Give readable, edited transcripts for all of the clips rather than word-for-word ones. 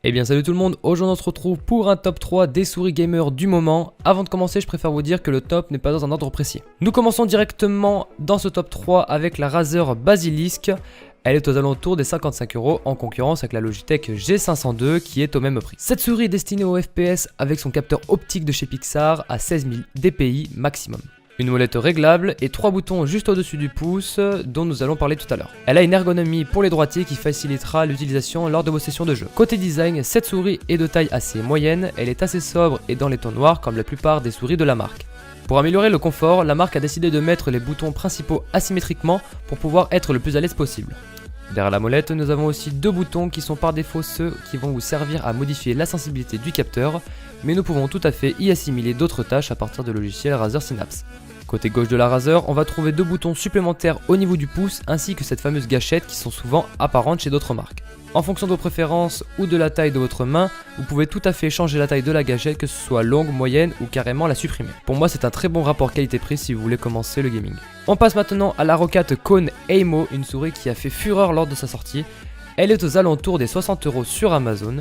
Eh bien salut tout le monde, aujourd'hui on se retrouve pour un top 3 des souris gamers du moment. Avant de commencer, je préfère vous dire que le top n'est pas dans un ordre précis. Nous commençons directement dans ce top 3 avec la Razer Basilisk. Elle est aux alentours des 55 € en concurrence avec la Logitech G502 qui est au même prix. Cette souris est destinée au FPS avec son capteur optique de chez Pixar à 16 000 dpi maximum. Une molette réglable et 3 boutons juste au-dessus du pouce dont nous allons parler tout à l'heure. Elle a une ergonomie pour les droitiers qui facilitera l'utilisation lors de vos sessions de jeu. Côté design, cette souris est de taille assez moyenne, elle est assez sobre et dans les tons noirs comme la plupart des souris de la marque. Pour améliorer le confort, la marque a décidé de mettre les boutons principaux asymétriquement pour pouvoir être le plus à l'aise possible. Derrière la molette, nous avons aussi deux boutons qui sont par défaut ceux qui vont vous servir à modifier la sensibilité du capteur, mais nous pouvons tout à fait y assimiler d'autres tâches à partir du logiciel Razer Synapse. Côté gauche de la Razer, on va trouver deux boutons supplémentaires au niveau du pouce ainsi que cette fameuse gâchette qui sont souvent apparentes chez d'autres marques. En fonction de vos préférences ou de la taille de votre main, vous pouvez tout à fait changer la taille de la gâchette, que ce soit longue, moyenne ou carrément la supprimer. Pour moi, c'est un très bon rapport qualité-prix si vous voulez commencer le gaming. On passe maintenant à la Roccat Kone Aimo, une souris qui a fait fureur lors de sa sortie. Elle est aux alentours des 60 € sur Amazon.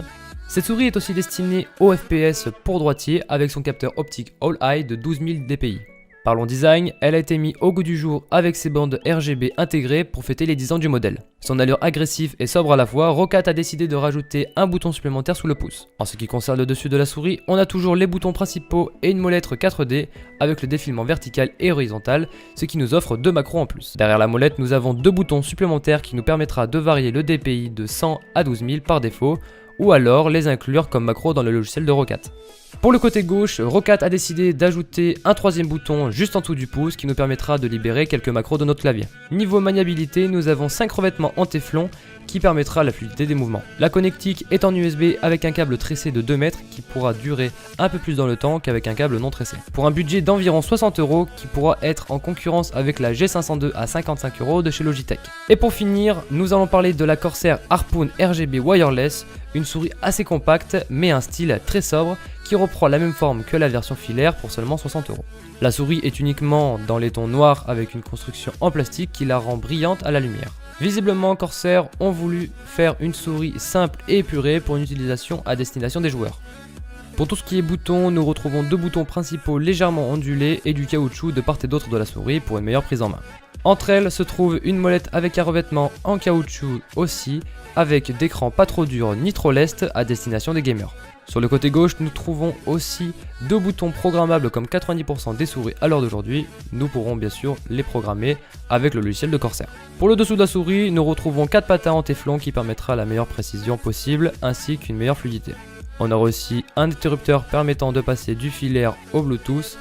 Cette souris est aussi destinée au FPS pour droitier avec son capteur optique All-Eye de 12 000 dpi. Parlons design, elle a été mise au goût du jour avec ses bandes RGB intégrées pour fêter les 10 ans du modèle. Son allure agressive et sobre à la fois, Roccat a décidé de rajouter un bouton supplémentaire sous le pouce. En ce qui concerne le dessus de la souris, on a toujours les boutons principaux et une molette 4D avec le défilement vertical et horizontal, ce qui nous offre deux macros en plus. Derrière la molette, nous avons deux boutons supplémentaires qui nous permettra de varier le DPI de 100 à 12 000 par défaut, ou alors les inclure comme macro dans le logiciel de Roccat. Pour le côté gauche, Roccat a décidé d'ajouter un troisième bouton juste en dessous du pouce qui nous permettra de libérer quelques macros de notre clavier. Niveau maniabilité, nous avons 5 revêtements en téflon qui permettra la fluidité des mouvements. La connectique est en USB avec un câble tressé de 2 mètres qui pourra durer un peu plus dans le temps qu'avec un câble non tressé. Pour un budget d'environ 60 € qui pourra être en concurrence avec la G502 à 55 € de chez Logitech. Et pour finir, nous allons parler de la Corsair Harpoon RGB Wireless, une souris assez compacte mais un style très sobre qui reprend la même forme que la version filaire pour seulement 60 €. La souris est uniquement dans les tons noirs avec une construction en plastique qui la rend brillante à la lumière. Visiblement, Corsair ont voulu faire une souris simple et épurée pour une utilisation à destination des joueurs. Pour tout ce qui est boutons, nous retrouvons deux boutons principaux légèrement ondulés et du caoutchouc de part et d'autre de la souris pour une meilleure prise en main. Entre elles se trouve une molette avec un revêtement en caoutchouc aussi, avec d'écran pas trop dur ni trop leste à destination des gamers. Sur le côté gauche, nous trouvons aussi deux boutons programmables comme 90% des souris à l'heure d'aujourd'hui. Nous pourrons bien sûr les programmer avec le logiciel de Corsair. Pour le dessous de la souris, nous retrouvons 4 patins en téflon qui permettra la meilleure précision possible ainsi qu'une meilleure fluidité. On aura aussi un interrupteur permettant de passer du filaire au Bluetooth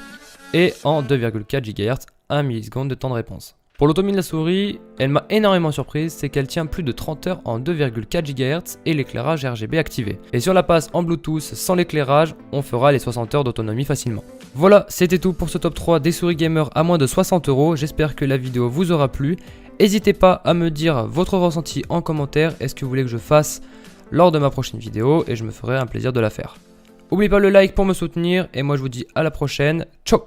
et en 2,4 GHz, 1 milliseconde de temps de réponse. Pour l'autonomie de la souris, elle m'a énormément surprise, c'est qu'elle tient plus de 30 heures en 2,4 GHz et l'éclairage RGB activé. Et si on la passe en Bluetooth sans l'éclairage, on fera les 60 heures d'autonomie facilement. Voilà, c'était tout pour ce top 3 des souris gamers à moins de 60 €. J'espère que la vidéo vous aura plu. N'hésitez pas à me dire votre ressenti en commentaire, est-ce que vous voulez que je fasse lors de ma prochaine vidéo et je me ferai un plaisir de la faire. N'oubliez pas le like pour me soutenir et moi je vous dis à la prochaine, ciao.